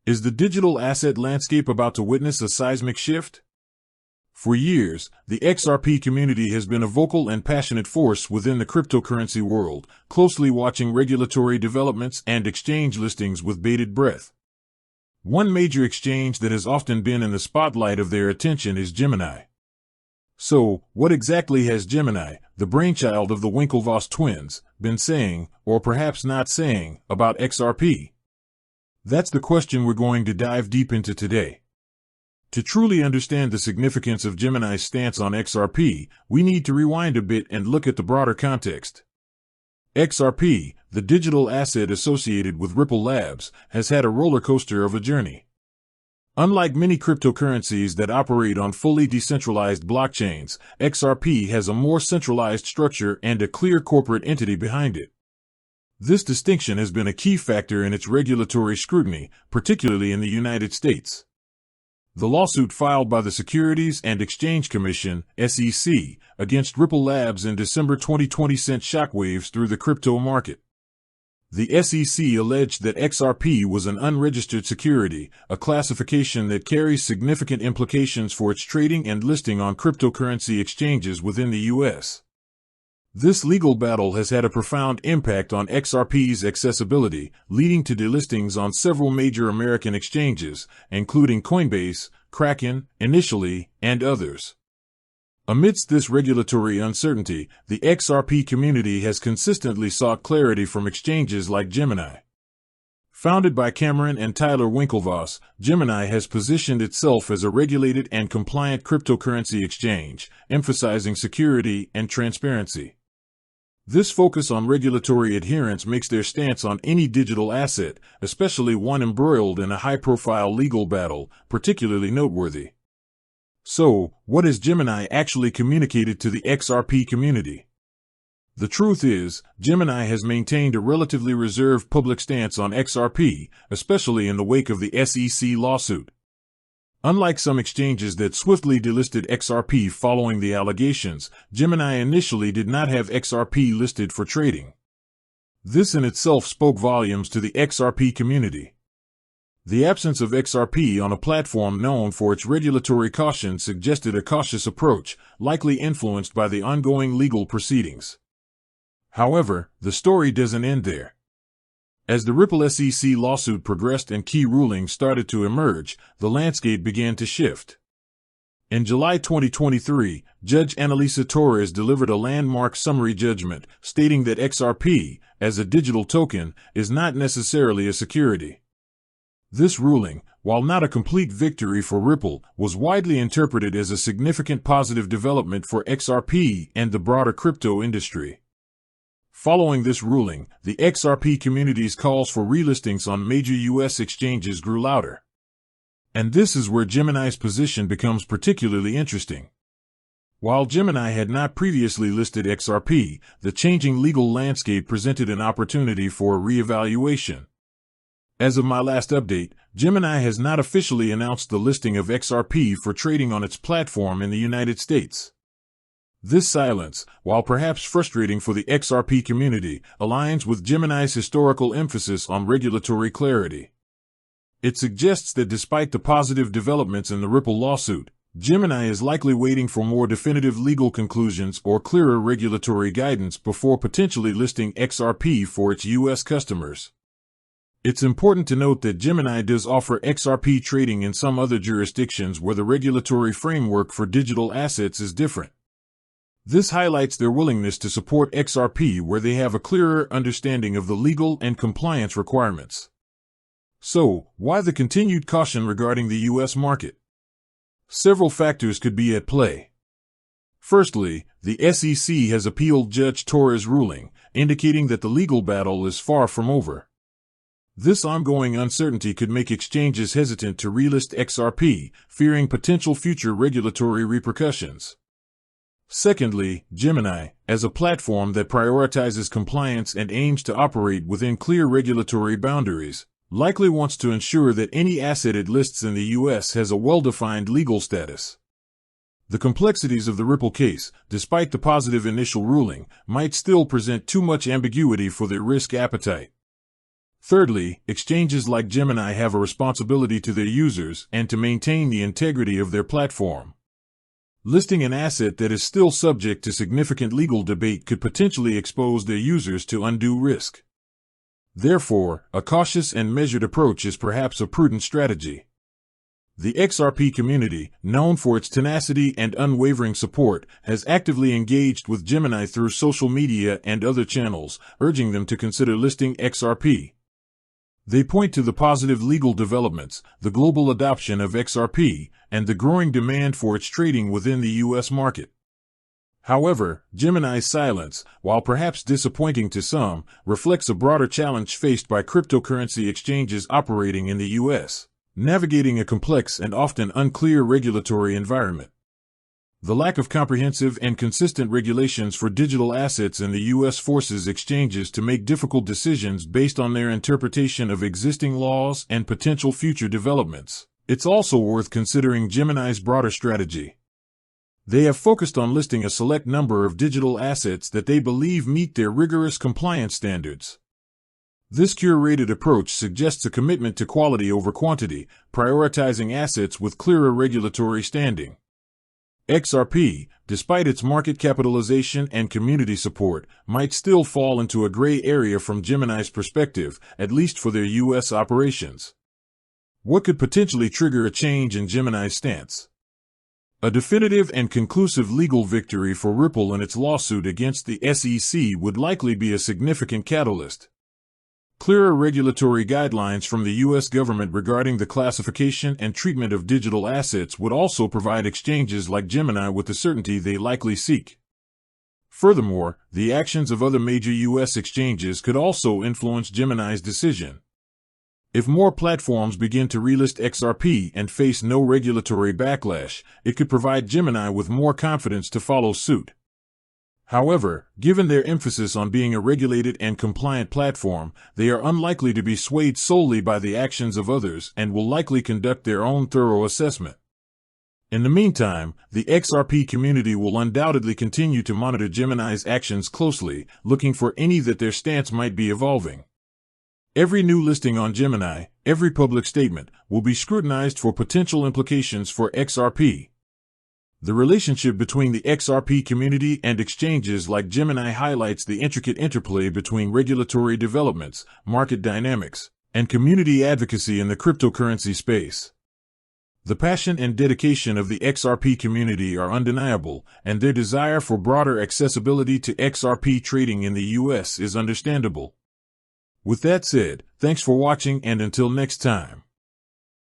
Is the digital asset landscape about to witness a seismic shift? For years, the XRP community has been a vocal and passionate force within the cryptocurrency world, closely watching regulatory developments and exchange listings with bated breath. One major exchange that has often been in the spotlight of their attention is Gemini. So, what exactly has Gemini, the brainchild of the Winklevoss twins, been saying, or perhaps not saying, about XRP? That's the question we're going to dive deep into today. To truly understand the significance of Gemini's stance on XRP, we need to rewind a bit and look at the broader context. XRP, the digital asset associated with Ripple Labs, has had a roller coaster of a journey. Unlike many cryptocurrencies that operate on fully decentralized blockchains, XRP has a more centralized structure and a clear corporate entity behind it. This distinction has been a key factor in its regulatory scrutiny, particularly in the United States. The lawsuit filed by the Securities and Exchange Commission, SEC, against Ripple Labs in December 2020 sent shockwaves through the crypto market. The SEC alleged that XRP was an unregistered security, a classification that carries significant implications for its trading and listing on cryptocurrency exchanges within the U.S. This legal battle has had a profound impact on XRP's accessibility, leading to delistings on several major American exchanges, including Coinbase, Kraken, Initially, and others. Amidst this regulatory uncertainty, the XRP community has consistently sought clarity from exchanges like Gemini. Founded by Cameron and Tyler Winklevoss, Gemini has positioned itself as a regulated and compliant cryptocurrency exchange, emphasizing security and transparency. This focus on regulatory adherence makes their stance on any digital asset, especially one embroiled in a high-profile legal battle, particularly noteworthy. So, what has Gemini actually communicated to the XRP community? The truth is, Gemini has maintained a relatively reserved public stance on XRP, especially in the wake of the SEC lawsuit. Unlike some exchanges that swiftly delisted XRP following the allegations, Gemini initially did not have XRP listed for trading. This in itself spoke volumes to the XRP community. The absence of XRP on a platform known for its regulatory caution suggested a cautious approach, likely influenced by the ongoing legal proceedings. However, the story doesn't end there. As the Ripple SEC lawsuit progressed and key rulings started to emerge, the landscape began to shift. In July 2023, Judge Annalisa Torres delivered a landmark summary judgment, stating that XRP, as a digital token, is not necessarily a security. This ruling, while not a complete victory for Ripple, was widely interpreted as a significant positive development for XRP and the broader crypto industry. Following this ruling, the XRP community's calls for relistings on major U.S. exchanges grew louder. And this is where Gemini's position becomes particularly interesting. While Gemini had not previously listed XRP, the changing legal landscape presented an opportunity for a reevaluation. As of my last update, Gemini has not officially announced the listing of XRP for trading on its platform in the United States. This silence, while perhaps frustrating for the XRP community, aligns with Gemini's historical emphasis on regulatory clarity. It suggests that despite the positive developments in the Ripple lawsuit, Gemini is likely waiting for more definitive legal conclusions or clearer regulatory guidance before potentially listing XRP for its U.S. customers. It's important to note that Gemini does offer XRP trading in some other jurisdictions where the regulatory framework for digital assets is different. This highlights their willingness to support XRP where they have a clearer understanding of the legal and compliance requirements. So, why the continued caution regarding the U.S. market? Several factors could be at play. Firstly, the SEC has appealed Judge Torres' ruling, indicating that the legal battle is far from over. This ongoing uncertainty could make exchanges hesitant to relist XRP, fearing potential future regulatory repercussions. Secondly, Gemini, as a platform that prioritizes compliance and aims to operate within clear regulatory boundaries, likely wants to ensure that any asset it lists in the U.S. has a well-defined legal status. The complexities of the Ripple case, despite the positive initial ruling, might still present too much ambiguity for their risk appetite. Thirdly, exchanges like Gemini have a responsibility to their users and to maintain the integrity of their platform. Listing an asset that is still subject to significant legal debate could potentially expose their users to undue risk. Therefore, a cautious and measured approach is perhaps a prudent strategy. The XRP community, known for its tenacity and unwavering support, has actively engaged with Gemini through social media and other channels, urging them to consider listing XRP. They point to the positive legal developments, the global adoption of XRP, and the growing demand for its trading within the U.S. market. However, Gemini's silence, while perhaps disappointing to some, reflects a broader challenge faced by cryptocurrency exchanges operating in the U.S., navigating a complex and often unclear regulatory environment. The lack of comprehensive and consistent regulations for digital assets in the U.S. forces exchanges to make difficult decisions based on their interpretation of existing laws and potential future developments. It's also worth considering Gemini's broader strategy. They have focused on listing a select number of digital assets that they believe meet their rigorous compliance standards. This curated approach suggests a commitment to quality over quantity, prioritizing assets with clearer regulatory standing. XRP, despite its market capitalization and community support, might still fall into a gray area from Gemini's perspective, at least for their U.S. operations. What could potentially trigger a change in Gemini's stance? A definitive and conclusive legal victory for Ripple in its lawsuit against the SEC would likely be a significant catalyst. Clearer regulatory guidelines from the U.S. government regarding the classification and treatment of digital assets would also provide exchanges like Gemini with the certainty they likely seek. Furthermore, the actions of other major U.S. exchanges could also influence Gemini's decision. If more platforms begin to relist XRP and face no regulatory backlash, it could provide Gemini with more confidence to follow suit. However, given their emphasis on being a regulated and compliant platform, they are unlikely to be swayed solely by the actions of others and will likely conduct their own thorough assessment. In the meantime, the XRP community will undoubtedly continue to monitor Gemini's actions closely, looking for any that their stance might be evolving. Every new listing on Gemini, every public statement, will be scrutinized for potential implications for XRP. The relationship between the XRP community and exchanges like Gemini highlights the intricate interplay between regulatory developments, market dynamics, and community advocacy in the cryptocurrency space. The passion and dedication of the XRP community are undeniable, and their desire for broader accessibility to XRP trading in the U.S. is understandable. With that said, thanks for watching, and until next time.